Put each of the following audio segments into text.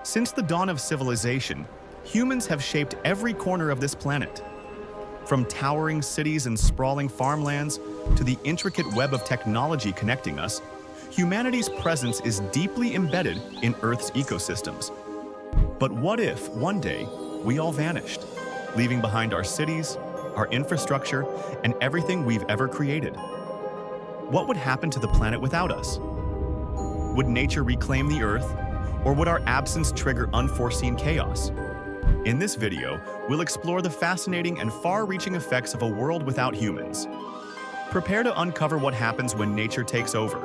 Since the dawn of civilization, humans have shaped every corner of this planet. From towering cities and sprawling farmlands to the intricate web of technology connecting us, humanity's presence is deeply embedded in Earth's ecosystems. But what if, one day, we all vanished, leaving behind our cities, our infrastructure, and everything we've ever created? What would happen to the planet without us? Would nature reclaim the Earth, or would our absence trigger unforeseen chaos? In this video, we'll explore the fascinating and far-reaching effects of a world without humans. Prepare to uncover what happens when nature takes over,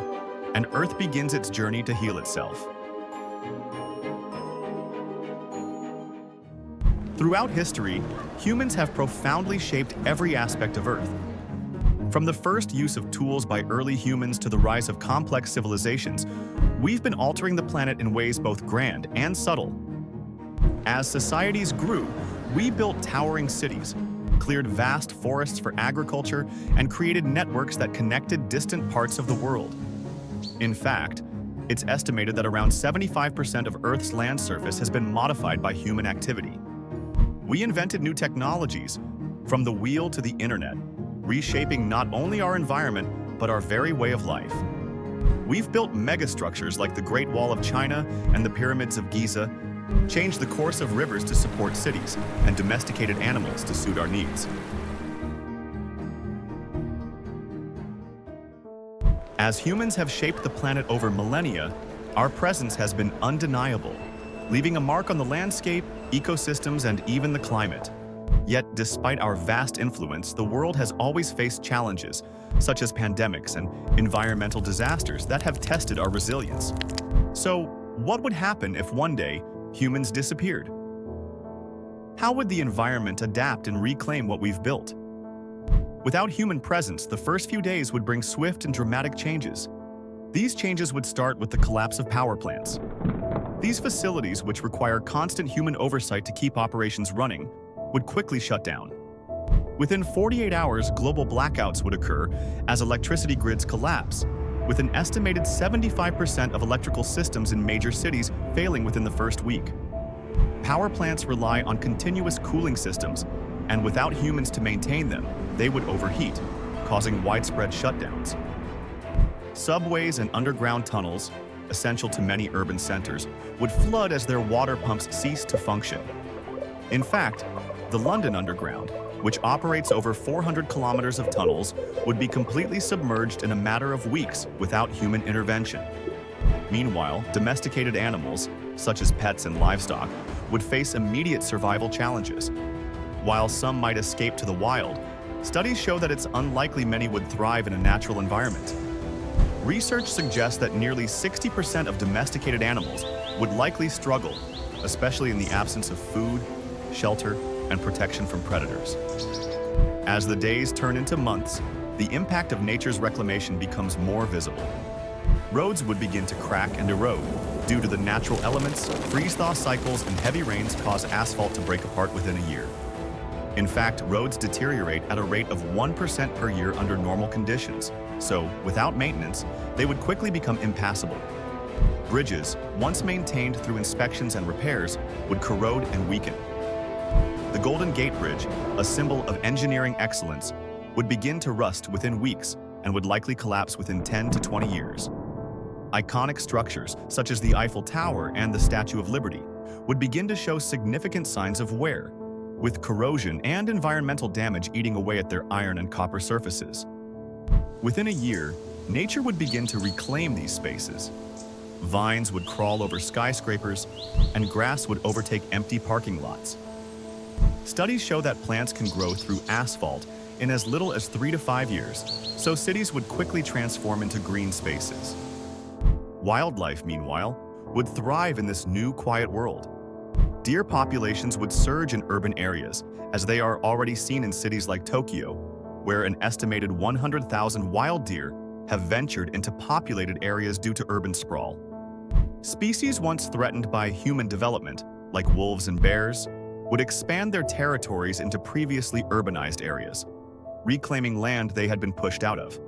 and Earth begins its journey to heal itself. Throughout history, humans have profoundly shaped every aspect of Earth. From the first use of tools by early humans to the rise of complex civilizations, we've been altering the planet in ways both grand and subtle. As societies grew, we built towering cities, cleared vast forests for agriculture, and created networks that connected distant parts of the world. In fact, it's estimated that around 75% of Earth's land surface has been modified by human activity. We invented new technologies, from the wheel to the internet, reshaping not only our environment, but our very way of life. We've built megastructures like the Great Wall of China and the Pyramids of Giza, changed the course of rivers to support cities, and domesticated animals to suit our needs. As humans have shaped the planet over millennia, our presence has been undeniable, leaving a mark on the landscape, ecosystems, and even the climate. Yet, despite our vast influence, the world has always faced challenges, such as pandemics and environmental disasters that have tested our resilience. So, what would happen if one day humans disappeared? How would the environment adapt and reclaim what we've built? Without human presence, the first few days would bring swift and dramatic changes. These changes would start with the collapse of power plants. These facilities, which require constant human oversight to keep operations running, would quickly shut down. Within 48 hours, global blackouts would occur as electricity grids collapse, with an estimated 75% of electrical systems in major cities failing within the first week. Power plants rely on continuous cooling systems, and without humans to maintain them, they would overheat, causing widespread shutdowns. Subways and underground tunnels, essential to many urban centers, would flood as their water pumps ceased to function. In fact, the London Underground, which operates over 400 kilometers of tunnels, would be completely submerged in a matter of weeks without human intervention. Meanwhile, domesticated animals, such as pets and livestock, would face immediate survival challenges. While some might escape to the wild, studies show that it's unlikely many would thrive in a natural environment. Research suggests that nearly 60% of domesticated animals would likely struggle, especially in the absence of food, shelter, and protection from predators. As the days turn into months, the impact of nature's reclamation becomes more visible. Roads would begin to crack and erode. Due to the natural elements, freeze-thaw cycles and heavy rains cause asphalt to break apart within a year. In fact, roads deteriorate at a rate of 1% per year under normal conditions, so without maintenance, they would quickly become impassable. Bridges, once maintained through inspections and repairs, would corrode and weaken. The Golden Gate Bridge, a symbol of engineering excellence, would begin to rust within weeks and would likely collapse within 10 to 20 years. Iconic structures, such as the Eiffel Tower and the Statue of Liberty, would begin to show significant signs of wear, with corrosion and environmental damage eating away at their iron and copper surfaces. Within a year, nature would begin to reclaim these spaces. Vines would crawl over skyscrapers, and grass would overtake empty parking lots. Studies show that plants can grow through asphalt in as little as 3 to 5 years, so cities would quickly transform into green spaces. Wildlife, meanwhile, would thrive in this new quiet world. Deer populations would surge in urban areas, as they are already seen in cities like Tokyo, where an estimated 100,000 wild deer have ventured into populated areas due to urban sprawl. Species once threatened by human development, like wolves and bears, would expand their territories into previously urbanized areas, reclaiming land they had been pushed out of.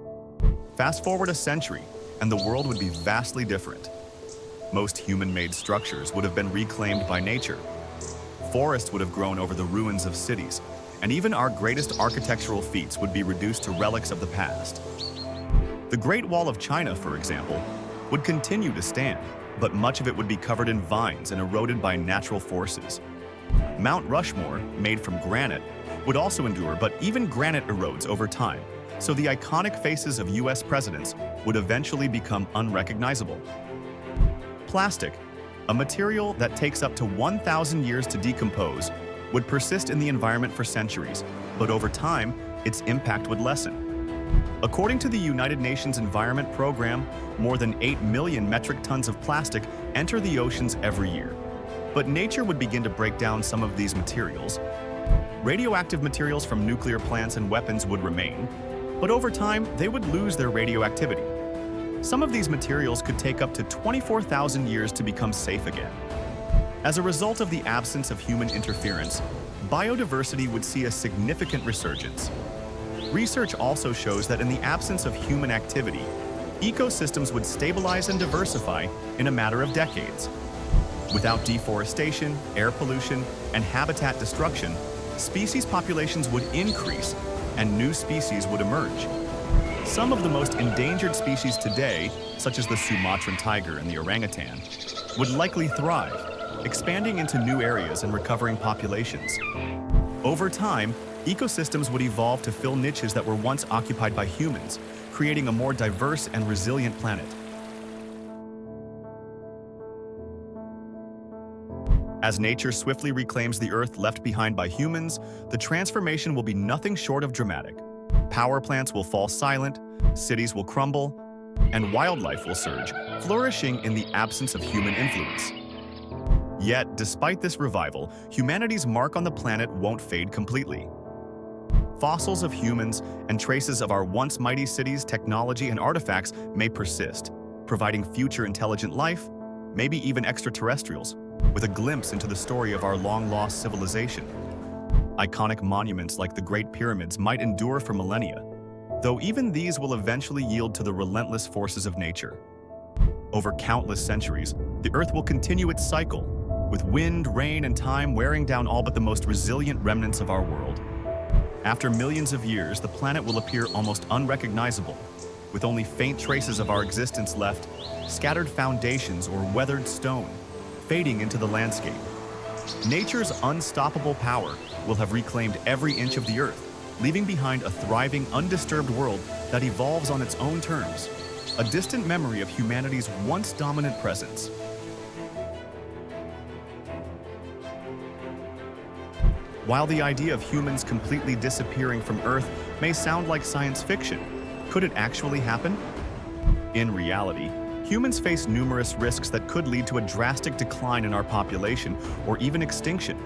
Fast forward a century, and the world would be vastly different. Most human-made structures would have been reclaimed by nature. Forests would have grown over the ruins of cities, and even our greatest architectural feats would be reduced to relics of the past. The Great Wall of China, for example, would continue to stand, but much of it would be covered in vines and eroded by natural forces. Mount Rushmore, made from granite, would also endure, but even granite erodes over time, so the iconic faces of US presidents would eventually become unrecognizable. Plastic, a material that takes up to 1,000 years to decompose, would persist in the environment for centuries, but over time, its impact would lessen. According to the United Nations Environment Program, more than 8 million metric tons of plastic enter the oceans every year. But nature would begin to break down some of these materials. Radioactive materials from nuclear plants and weapons would remain, but over time, they would lose their radioactivity. Some of these materials could take up to 24,000 years to become safe again. As a result of the absence of human interference, biodiversity would see a significant resurgence. Research also shows that in the absence of human activity, ecosystems would stabilize and diversify in a matter of decades. Without deforestation, air pollution, and habitat destruction, species populations would increase and new species would emerge. Some of the most endangered species today, such as the Sumatran tiger and the orangutan, would likely thrive, expanding into new areas and recovering populations. Over time, ecosystems would evolve to fill niches that were once occupied by humans, creating a more diverse and resilient planet. As nature swiftly reclaims the Earth left behind by humans, the transformation will be nothing short of dramatic. Power plants will fall silent, cities will crumble, and wildlife will surge, flourishing in the absence of human influence. Yet, despite this revival, humanity's mark on the planet won't fade completely. Fossils of humans and traces of our once mighty cities, technology, and artifacts may persist, providing future intelligent life, maybe even extraterrestrials, with a glimpse into the story of our long-lost civilization. Iconic monuments like the Great Pyramids might endure for millennia, though even these will eventually yield to the relentless forces of nature. Over countless centuries, the Earth will continue its cycle, with wind, rain, and time wearing down all but the most resilient remnants of our world. After millions of years, the planet will appear almost unrecognizable, with only faint traces of our existence left, scattered foundations or weathered stone, fading into the landscape. Nature's unstoppable power will have reclaimed every inch of the Earth, leaving behind a thriving, undisturbed world that evolves on its own terms, a distant memory of humanity's once dominant presence. While the idea of humans completely disappearing from Earth may sound like science fiction, could it actually happen? In reality, humans face numerous risks that could lead to a drastic decline in our population or even extinction.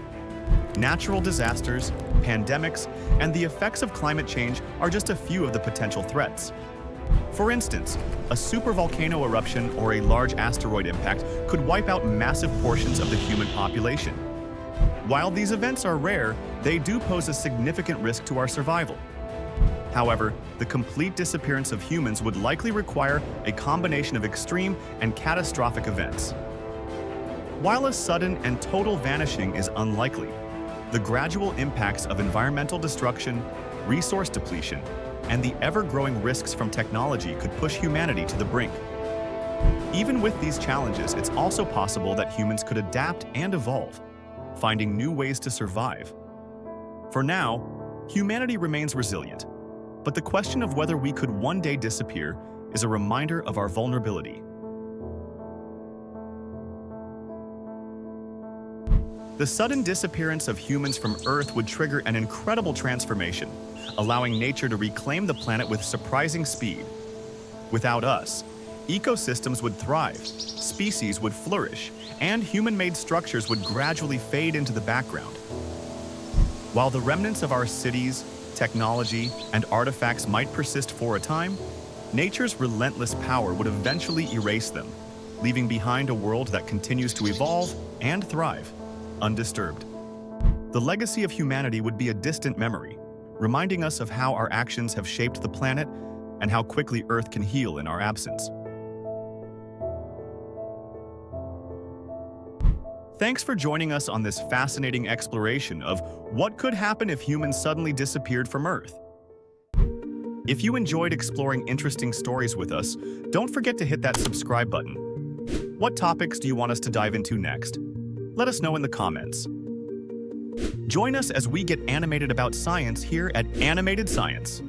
Natural disasters, pandemics, and the effects of climate change are just a few of the potential threats. For instance, a supervolcano eruption or a large asteroid impact could wipe out massive portions of the human population. While these events are rare, they do pose a significant risk to our survival. However, the complete disappearance of humans would likely require a combination of extreme and catastrophic events. While a sudden and total vanishing is unlikely, the gradual impacts of environmental destruction, resource depletion, and the ever-growing risks from technology could push humanity to the brink. Even with these challenges, it's also possible that humans could adapt and evolve, finding new ways to survive. For now, humanity remains resilient, but the question of whether we could one day disappear is a reminder of our vulnerability. The sudden disappearance of humans from Earth would trigger an incredible transformation, allowing nature to reclaim the planet with surprising speed. Without us, ecosystems would thrive, species would flourish, and human-made structures would gradually fade into the background. While the remnants of our cities, technology, and artifacts might persist for a time, nature's relentless power would eventually erase them, leaving behind a world that continues to evolve and thrive, undisturbed. The legacy of humanity would be a distant memory, reminding us of how our actions have shaped the planet and how quickly Earth can heal in our absence. Thanks for joining us on this fascinating exploration of what could happen if humans suddenly disappeared from Earth. If you enjoyed exploring interesting stories with us, don't forget to hit that subscribe button. What topics do you want us to dive into next? Let us know in the comments. Join us as we get animated about science here at Animated Science.